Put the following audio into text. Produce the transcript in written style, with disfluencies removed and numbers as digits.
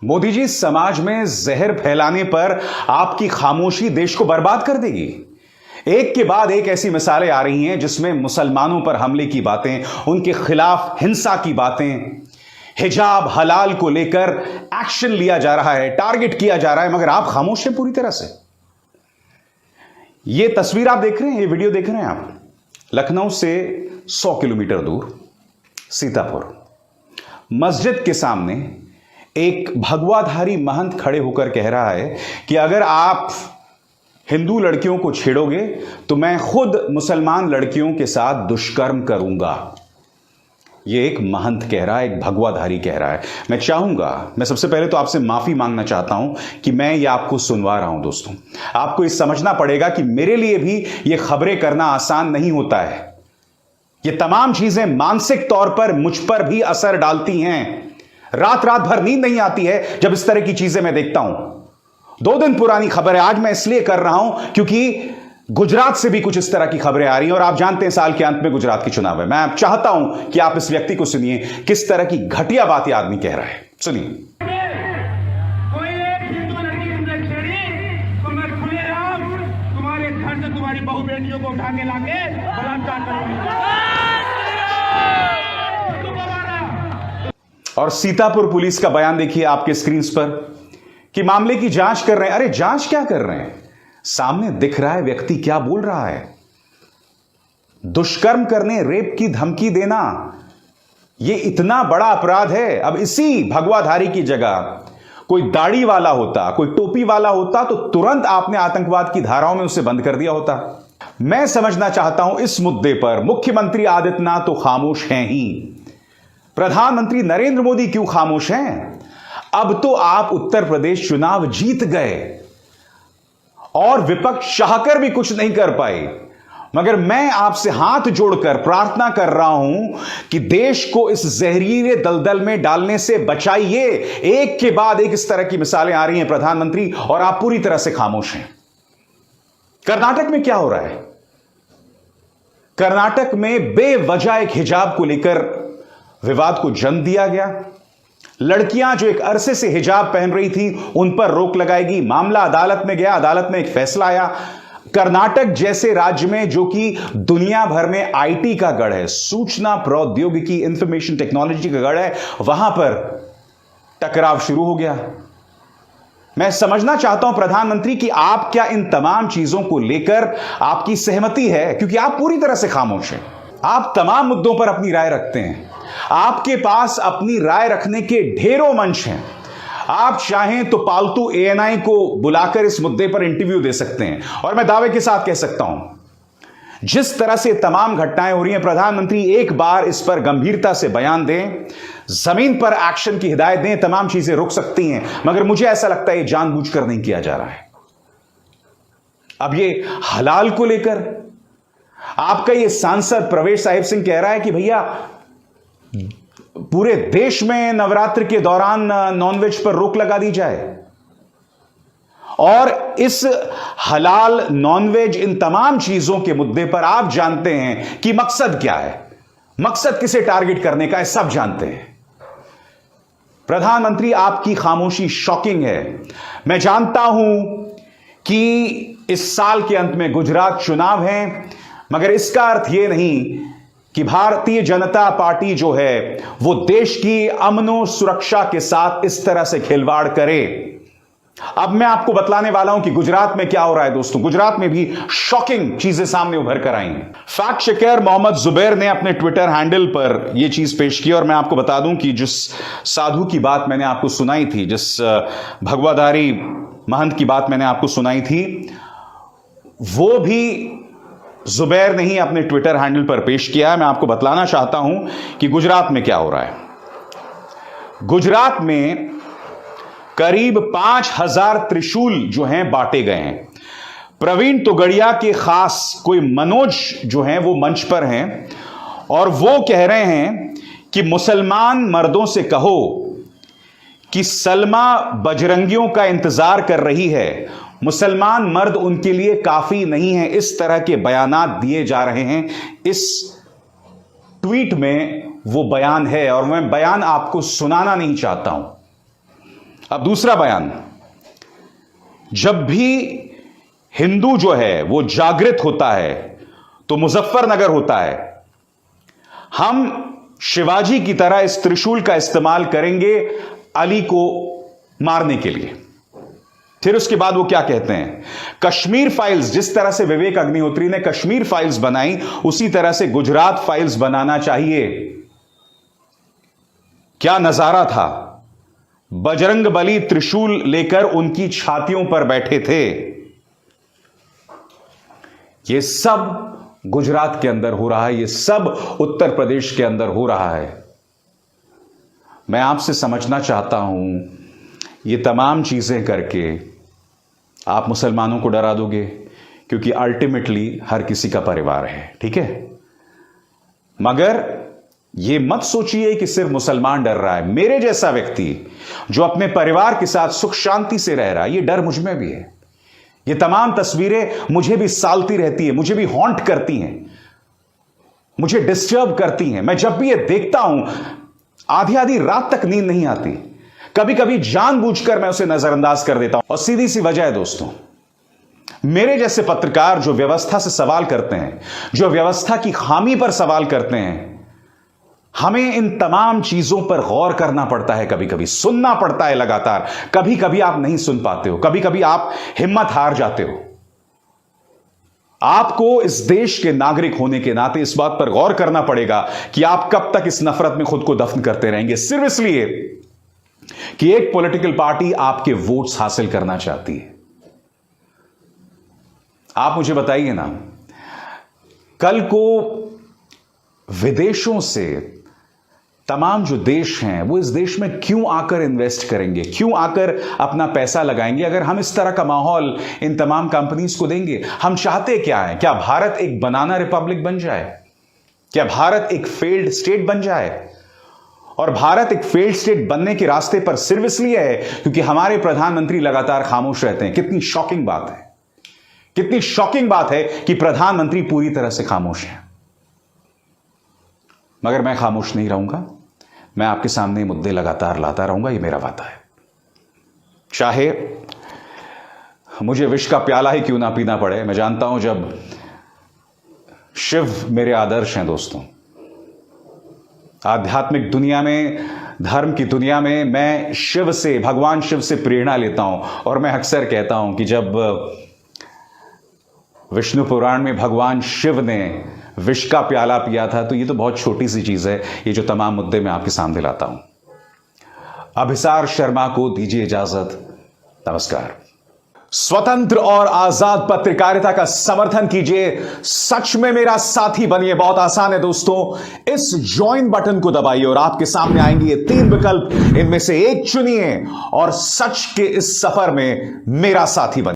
मोदी जी, समाज में जहर फैलाने पर आपकी खामोशी देश को बर्बाद कर देगी। एक के बाद एक ऐसी मिसालें आ रही हैं जिसमें मुसलमानों पर हमले की बातें, उनके खिलाफ हिंसा की बातें, हिजाब हलाल को लेकर एक्शन लिया जा रहा है, टारगेट किया जा रहा है, मगर आप खामोश हैं पूरी तरह से। यह तस्वीर आप देख रहे हैं, ये वीडियो देख रहे हैं आप, लखनऊ से 100 किलोमीटर दूर सीतापुर मस्जिद के सामने एक भगवाधारी महंत खड़े होकर कह रहा है कि अगर आप हिंदू लड़कियों को छेड़ोगे तो मैं खुद मुसलमान लड़कियों के साथ दुष्कर्म करूंगा। यह एक महंत कह रहा है, एक भगवाधारी कह रहा है। मैं सबसे पहले तो आपसे माफी मांगना चाहता हूं कि मैं ये आपको सुनवा रहा हूं। दोस्तों, आपको ये समझना पड़ेगा कि मेरे लिए भी ये खबरें करना आसान नहीं होता है। ये तमाम चीजें मानसिक तौर पर मुझ पर भी असर डालती हैं। रात भर नींद नहीं आती है जब इस तरह की चीजें मैं देखता हूं। 2 दिन पुरानी खबर है, आज मैं इसलिए कर रहा हूं क्योंकि गुजरात से भी कुछ इस तरह की खबरें आ रही हैं और आप जानते हैं साल के अंत में गुजरात की चुनाव है। मैं चाहता हूं कि आप इस व्यक्ति को सुनिए, किस तरह की घटिया बात यह आदमी कह रहा है। सुनिए। तुम्हारे घर से तुम्हारी बहू बेटियों को उठा के लाके बलात्कार करूंगी। और सीतापुर पुलिस का बयान देखिए आपके स्क्रीन पर कि मामले की जांच कर रहे हैं। अरे जांच क्या कर रहे हैं, सामने दिख रहा है व्यक्ति क्या बोल रहा है। दुष्कर्म करने, रेप की धमकी देना, यह इतना बड़ा अपराध है। अब इसी भगवाधारी की जगह कोई दाढ़ी वाला होता, कोई टोपी वाला होता तो तुरंत आपने आतंकवाद की धाराओं में उसे बंद कर दिया होता। मैं समझना चाहता हूं इस मुद्दे पर मुख्यमंत्री आदित्यनाथ तो खामोश हैं ही, प्रधानमंत्री नरेंद्र मोदी क्यों खामोश हैं? अब तो आप उत्तर प्रदेश चुनाव जीत गए और विपक्ष चाहकर भी कुछ नहीं कर पाए। मगर मैं आपसे हाथ जोड़कर प्रार्थना कर रहा हूं कि देश को इस जहरीले दलदल में डालने से बचाइए। एक के बाद एक इस तरह की मिसालें आ रही हैं प्रधानमंत्री, और आप पूरी तरह से खामोश हैं। कर्नाटक में क्या हो रहा है? कर्नाटक में बेवजह एक हिजाब को लेकर विवाद को जन्म दिया गया। लड़कियां जो एक अरसे से हिजाब पहन रही थी उन पर रोक लगाएगी। मामला अदालत में गया, अदालत में एक फैसला आया। कर्नाटक जैसे राज्य में जो कि दुनिया भर में आईटी का गढ़ है, सूचना प्रौद्योगिकी इंफॉर्मेशन टेक्नोलॉजी का गढ़ है, वहां पर टकराव शुरू हो गया। मैं समझना चाहता हूं प्रधानमंत्री कि आप क्या इन तमाम चीजों को लेकर आपकी सहमति है? क्योंकि आप पूरी तरह से खामोश हैं। आप तमाम मुद्दों पर अपनी राय रखते हैं, आपके पास अपनी राय रखने के ढेरों मंच हैं। आप चाहें तो पालतू एएनआई को बुलाकर इस मुद्दे पर इंटरव्यू दे सकते हैं, और मैं दावे के साथ कह सकता हूं जिस तरह से तमाम घटनाएं हो रही हैं, प्रधानमंत्री एक बार इस पर गंभीरता से बयान दें, जमीन पर एक्शन की हिदायत दें, तमाम चीजें रुक सकती हैं। मगर मुझे ऐसा लगता है यह जानबूझकर नहीं किया जा रहा है। अब ये हलाल को लेकर आपका ये सांसद प्रवेश साहिब सिंह कह रहा है कि भैया पूरे देश में नवरात्र के दौरान नॉनवेज पर रोक लगा दी जाए, और इस हलाल नॉनवेज इन तमाम चीजों के मुद्दे पर आप जानते हैं कि मकसद क्या है, मकसद किसे टारगेट करने का है, सब जानते हैं। प्रधानमंत्री, आपकी खामोशी शॉकिंग है। मैं जानता हूं कि इस साल के अंत में गुजरात चुनाव है, मगर इसका अर्थ यह नहीं कि भारतीय जनता पार्टी जो है वो देश की अमनो सुरक्षा के साथ इस तरह से खिलवाड़ करे। अब मैं आपको बतलाने वाला हूं कि गुजरात में क्या हो रहा है। दोस्तों, गुजरात में भी शॉकिंग चीजें सामने उभर कर आई हैं। फैक्ट चेकर मोहम्मद जुबैर ने अपने ट्विटर हैंडल पर यह चीज पेश की, और मैं आपको बता दूं कि जिस साधु की बात मैंने आपको सुनाई थी, जिस भगवाधारी महंत की बात मैंने आपको सुनाई थी, वो भी जुबैर ने ही अपने ट्विटर हैंडल पर पेश किया है। मैं आपको बतलाना चाहता हूं कि गुजरात में क्या हो रहा है। गुजरात में करीब 5000 त्रिशूल जो हैं बांटे गए हैं। प्रवीण तोगड़िया के खास कोई मनोज जो हैं वो मंच पर हैं, और वो कह रहे हैं कि मुसलमान मर्दों से कहो कि सलमा बजरंगियों का इंतजार कर रही है, मुसलमान मर्द उनके लिए काफी नहीं है। इस तरह के बयानात दिए जा रहे हैं। इस ट्वीट में वो बयान है, और मैं बयान आपको सुनाना नहीं चाहता हूं। अब दूसरा बयान, जब भी हिंदू जो है वो जागृत होता है तो मुजफ्फरनगर होता है, हम शिवाजी की तरह इस त्रिशूल का इस्तेमाल करेंगे अली को मारने के लिए। फिर उसके बाद वो क्या कहते हैं, कश्मीर फाइल्स, जिस तरह से विवेक अग्निहोत्री ने कश्मीर फाइल्स बनाई उसी तरह से गुजरात फाइल्स बनाना चाहिए। क्या नजारा था, बजरंग बली त्रिशूल लेकर उनकी छातियों पर बैठे थे। यह सब गुजरात के अंदर हो रहा है, यह सब उत्तर प्रदेश के अंदर हो रहा है। मैं आपसे समझना चाहता हूं, ये तमाम चीजें करके आप मुसलमानों को डरा दोगे, क्योंकि अल्टीमेटली हर किसी का परिवार है, ठीक है। मगर ये मत सोचिए कि सिर्फ मुसलमान डर रहा है। मेरे जैसा व्यक्ति जो अपने परिवार के साथ सुख शांति से रह रहा है, ये डर मुझ में भी है। ये तमाम तस्वीरें मुझे भी सालती रहती है, मुझे भी हॉन्ट करती हैं, मुझे डिस्टर्ब करती हैं। मैं जब भी ये देखता हूं, आधी आधी रात तक नींद नहीं आती। कभी कभी जानबूझकर मैं उसे नजरअंदाज कर देता हूं। और सीधी सी वजह है दोस्तों, मेरे जैसे पत्रकार जो व्यवस्था से सवाल करते हैं, जो व्यवस्था की खामी पर सवाल करते हैं, हमें इन तमाम चीजों पर गौर करना पड़ता है, कभी कभी सुनना पड़ता है लगातार। कभी कभी आप नहीं सुन पाते हो, कभी कभी आप हिम्मत हार जाते हो। आपको इस देश के नागरिक होने के नाते इस बात पर गौर करना पड़ेगा कि आप कब तक इस नफरत में खुद को दफन करते रहेंगे, सिर्फ इसलिए कि एक पॉलिटिकल पार्टी आपके वोट्स हासिल करना चाहती है। आप मुझे बताइए ना, कल को विदेशों से तमाम जो देश हैं वो इस देश में क्यों आकर इन्वेस्ट करेंगे, क्यों आकर अपना पैसा लगाएंगे, अगर हम इस तरह का माहौल इन तमाम कंपनीज को देंगे। हम चाहते क्या है, क्या भारत एक बनाना रिपब्लिक बन जाए, क्या भारत एक फेल्ड स्टेट बन जाए? और भारत एक फेल्ड स्टेट बनने के रास्ते पर सिर्फ इसलिए है क्योंकि हमारे प्रधानमंत्री लगातार खामोश रहते हैं। कितनी शॉकिंग बात है, कितनी शॉकिंग बात है कि प्रधानमंत्री पूरी तरह से खामोश हैं। मगर मैं खामोश नहीं रहूंगा, मैं आपके सामने मुद्दे लगातार लाता रहूंगा, ये मेरा वादा है। चाहे मुझे विष का प्याला ही क्यों ना पीना पड़े। मैं जानता हूं जब शिव मेरे आदर्श हैं दोस्तों, आध्यात्मिक दुनिया में, धर्म की दुनिया में मैं शिव से, भगवान शिव से प्रेरणा लेता हूं। और मैं अक्सर कहता हूं कि जब विष्णु पुराण में भगवान शिव ने विष का प्याला पिया था, तो ये तो बहुत छोटी सी चीज है, ये जो तमाम मुद्दे मैं आपके सामने लाता हूं। अभिसार शर्मा को दीजिए इजाजत, नमस्कार। स्वतंत्र और आजाद पत्रकारिता का समर्थन कीजिए, सच में मेरा साथी बनिए। बहुत आसान है दोस्तों, इस ज्वाइन बटन को दबाइए और आपके सामने आएंगे ये 3 विकल्प, इनमें से एक चुनिए और सच के इस सफर में मेरा साथी बनिए।